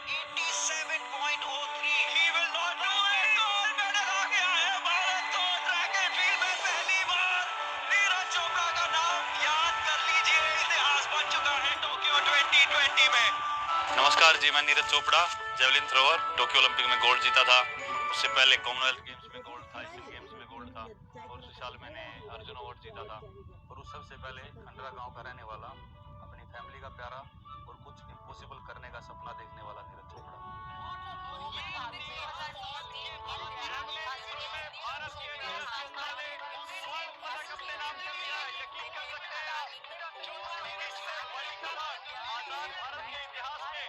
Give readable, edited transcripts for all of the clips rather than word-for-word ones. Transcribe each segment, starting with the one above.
87.03 he will not do it. Gold medal आ गया है भारत को ट्रैक एंड फील्ड में पहली बार। नीरज चोपड़ा का नाम याद कर लीजिए, इतिहास बन चुका है टोक्यो 2020 में। नमस्कार जी, मैं Neeraj Chopra, javelin thrower, Tokyo Olympic में गोल्ड जीता था। उससे पहले कॉमनवेल्थ गेम्स में गोल्ड था, एशियन गेम्स में गोल्ड था और उसी साल मैंने अर्जुन अवार्ड जीता था। और उस सबसे पहले खंडरा गांव का रहने वाला, अपनी फैमिली का प्यारा और कुछ इम्पॉसिबल करने का सपना देखने वाला नीरज चोपड़ा। भारत के स्वर्ण पदक अपने नाम कर लिया है। यकीन कर सकते हैं आप, आजाद भारत के इतिहास में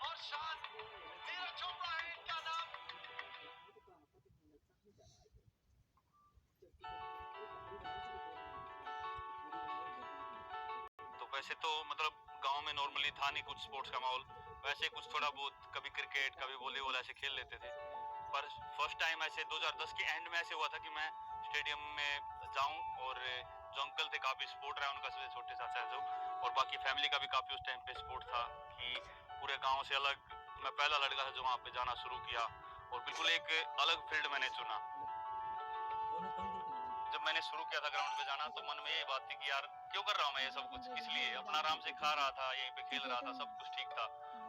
और शान नीरज चोपड़ा है इनका नाम। तो वैसे तो मतलब गांव में नॉर्मली था नहीं कुछ स्पोर्ट्स का माहौल, वैसे कुछ थोड़ा बहुत कभी क्रिकेट कभी वॉलीबॉल ऐसे खेल लेते थे। पर फर्स्ट टाइम ऐसे 2010 के एंड में ऐसे हुआ था कि मैं स्टेडियम में जाऊं और जो अंकल थे काफी सपोर्ट रहा उनका, सबसे छोटे चाचा जो, और बाकी फैमिली का भी काफी उस टाइम पे सपोर्ट था कि पूरे गांव से अलग मैं पहला लड़का था जो वहां पे जाना शुरू किया और बिल्कुल एक अलग फील्ड मैंने चुना। जब मैंने शुरू किया था ग्राउंड पे जाना तो मन में ये बात थी कि यार क्यों कर रहा हूँ मैं ये सब कुछ, किस लिए? अपना आराम से खा रहा था, यहीं पे खेल रहा था, सब कुछ ठीक था,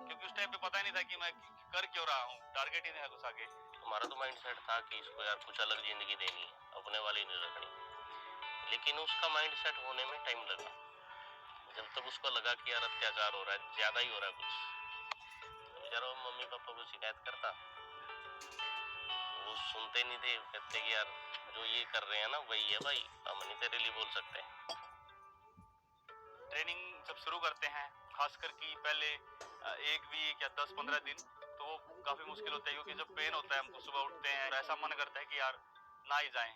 क्योंकि उस टाइम पे पता ही नहीं था कि मैं कर क्यों रहा हूँ, टारगेट ही नहीं था कुछ आगे। हमारा तो माइंड सेट था कि इसको यार कुछ अलग जिंदगी देनी है, अपने वाली नहीं रखनी, लेकिन उसका माइंड सेट होने में टाइम लगा। जब तक उसको लगा कि यार अत्याचार हो रहा है, ज्यादा ही हो रहा है कुछ, यार वो मम्मी पापा को शिकायत करता, वो सुनते नहीं थे, कहते कि यार जो ये कर रहे हैं ना वही है भाई, हम नहीं तेरे लिए बोल सकते। ट्रेनिंग जब शुरू करते हैं खासकर कि पहले एक वीक या 10-15 दिन तो वो काफी मुश्किल होता है, क्योंकि जब पेन होता है हमको सुबह उठते हैं तो ऐसा मन करता है कि यार ना ही जाएं।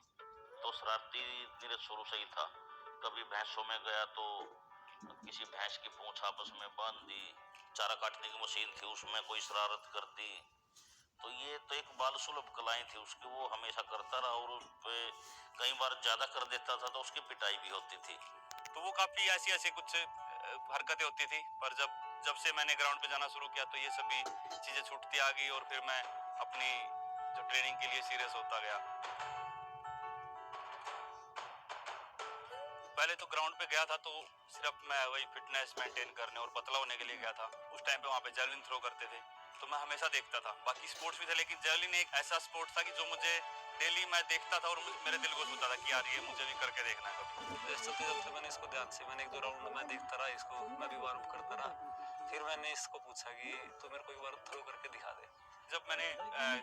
तो शरारती धीरे शुरू से ही था। कभी भैंसों में गया तो किसी भैंस की पूंछ आपस में बांध दी, चारा काटने की मशीन थी उसमें कोई शरारत कर दी, तो ये तो एक बाल सुलभ कलाएं थी उसकी, वो हमेशा करता रहा और उस पे कई बार ज्यादा कर देता था तो उसकी पिटाई भी होती थी। तो वो काफी ऐसी ऐसी कुछ हरकतें होती थी, पर जब जब से मैंने ग्राउंड पे जाना शुरू किया तो ये सभी चीजें छूटती आ गई और फिर मैं अपनी जो ट्रेनिंग के लिए सीरियस होता गया। पहले तो ग्राउंड पे गया था तो सिर्फ मैं वही फिटनेस मेंटेन करने और पतला होने के लिए गया था। उस टाइम पे वहाँ पे जेवलिन थ्रो करते थे तो मैं हमेशा देखता था, बाकी स्पोर्ट्स भी थे लेकिन जेवलिन एक ऐसा स्पोर्ट था कि जो मुझे डेली मैं देखता था और मेरे दिल को छूता था कि यार ये मुझे भी करके देखना है कभी। चलते चलते मैंने इसको ध्यान से, मैंने एक दो राउंड मैं देखता रहा इसको, मैं भी वार्म करता रहा। फिर मैंने इसको पूछा कि तो मेरे को एक बार थ्रो करके दिखा दे। जब मैंने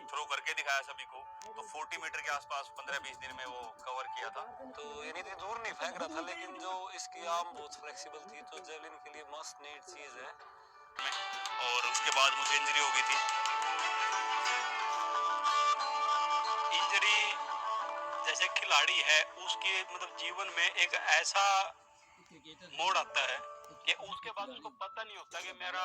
थ्रो करके दिखाया सभी को तो 40 मीटर के आसपास 15-20 दिन में वो कवर किया था। तो यानी इतनी दूर नहीं फेंक रहा था, लेकिन जो इसकी आर्म बहुत फ्लेक्सिबल थी, तो जेवलिन के लिए मस्ट नीड चीज है। और उसके बाद मुझे इंजरी हो गई थी। इंजरी जैसे खिलाड़ी है उसके मतलब जीवन में एक ऐसा मोड़ आता है कि उसके बाद उसको पता नहीं होता कि मेरा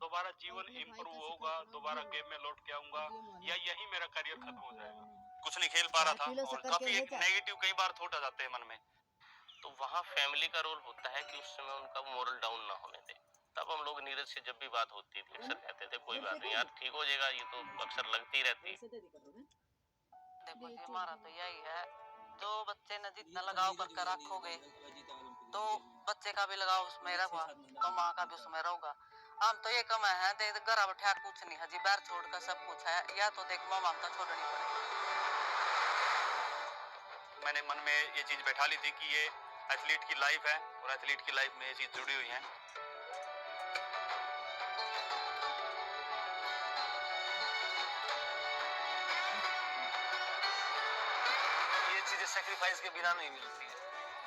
दोबारा जीवन इम्प्रूव होगा, दोबारा गेम में लौट के आऊंगा या यही मेरा करियर खत्म हो जाएगा। कुछ नहीं खेल पा रहा था और काफी एक नेगेटिव कई बार थॉट आ जाते हैं मन में। तो वहाँ फैमिली का रोल होता है कि उस समय उनका मोरल डाउन ना होने दे। तब हम लोग नीरज से जब भी बात होती थी अक्सर कहते थे कोई बात नहीं यार, ठीक हो जाएगा, ये तो अक्सर लगती रहती है। देखो जी, हमारा तो यही है, जो बच्चे ने जितना लगाव करके रखोगे तो बच्चे का भी लगाव उसमें रहोगा, तो माँ का भी उसमें रहोगा। हम तो ये कम है देख घर बैठा कुछ नहीं है जी, बैर छोड़ कर सब कुछ है, या तो देख माँ ममता छोड़नी पड़ेगी। मैंने मन में ये चीज बैठा ली थी कि ये एथलीट की लाइफ है और एथलीट की लाइफ में ये चीज जुड़ी हुई है। ये चीजें सेक्रीफाइस के बिना नहीं मिलती है।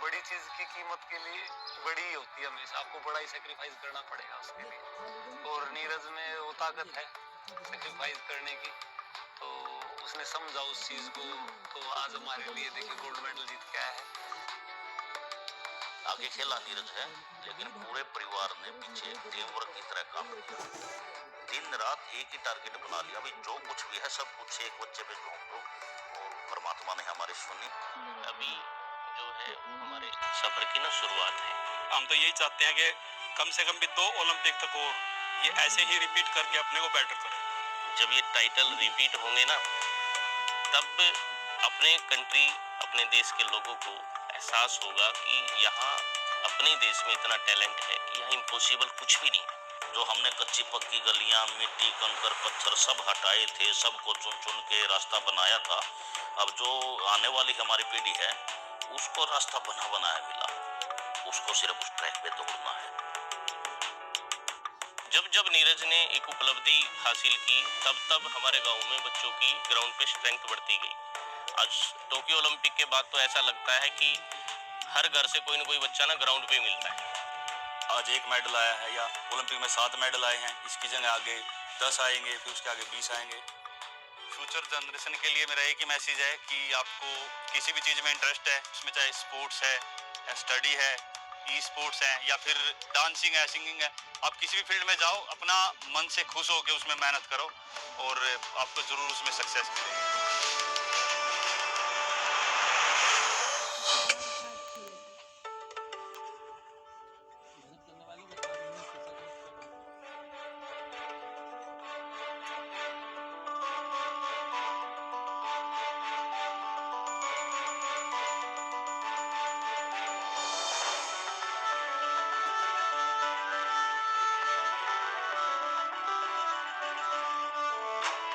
बड़ी चीज की कीमत के लिए बड़ी ही होती है, हमेशा आपको बड़ा ही सेक्रीफाइस करना पड़ेगा उसके लिए, और नीरज में वो ताकत है सेक्रीफाइस करने की, तो उसने समझा उस चीज को, तो आज हमारे लिए देखिए गोल्ड मेडल जीत के आया है। आगे खेला नीरज है, लेकिन पूरे परिवार ने पीछे टीम वर्क की तरह काम किया, दिन रात एक ही टारगेट बना लिया, भाई जो कुछ भी है सब कुछ एक बच्चे पे झोंक दो, और परमात्मा ने हमारी सुनी। अभी जो है हमारे सफर की ना शुरुआत है। हम तो यही चाहते हैं कि कम से कम भी 2 ओलंपिक तक और ये ऐसे ही रिपीट करके अपने को बेटर करें। जब ये टाइटल रिपीट होंगे ना, तब अपने कंट्री, अपने देश के लोगों को एहसास होगा कि यहाँ अपने देश में इतना टैलेंट है कि यहाँ इम्पॉसिबल कुछ भी नहीं। जो हमने कच्ची पक्की गलियां, मिट्टी, कंकर, पत्थर सब हटाए थे, सबको चुन चुन के रास्ता बनाया था, अब जो आने वाली हमारी पीढ़ी है उसको रास्ता बना बनाया मिला, उसको सिर्फ उस ट्रैक पे दौड़ना है। जब जब नीरज ने एक उपलब्धि हासिल की, तब तब हमारे गांव में बच्चों की ग्राउंड पे स्ट्रेंथ बढ़ती गई। आज टोक्यो ओलंपिक के बाद तो ऐसा लगता है कि हर घर से कोई ना कोई बच्चा ना ग्राउंड पे मिलता है। आज 1 मेडल आया है या ओलंपिक में 7 मेडल आए हैं, इसकी जगह आगे 10 आएंगे, फिर उसके आगे 20 आएंगे। फ्यूचर जनरेशन के लिए मेरा एक ही मैसेज है कि आपको किसी भी चीज़ में इंटरेस्ट है, उसमें चाहे स्पोर्ट्स है या स्टडी है, ई स्पोर्ट्स है या फिर डांसिंग है, सिंगिंग है, आप किसी भी फील्ड में जाओ, अपना मन से खुश होकर उसमें मेहनत करो और आपको ज़रूर उसमें सक्सेस मिलेगी।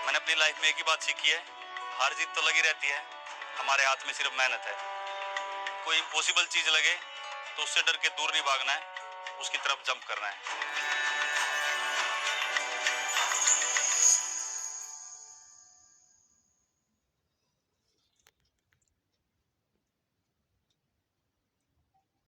मैंने अपनी लाइफ में एक ही बात सीखी है, हार जीत तो लगी रहती है, हमारे हाथ में सिर्फ मेहनत है। कोई इम्पॉसिबल चीज़ लगे तो उससे डर के दूर नहीं भागना है, उसकी तरफ जंप करना है।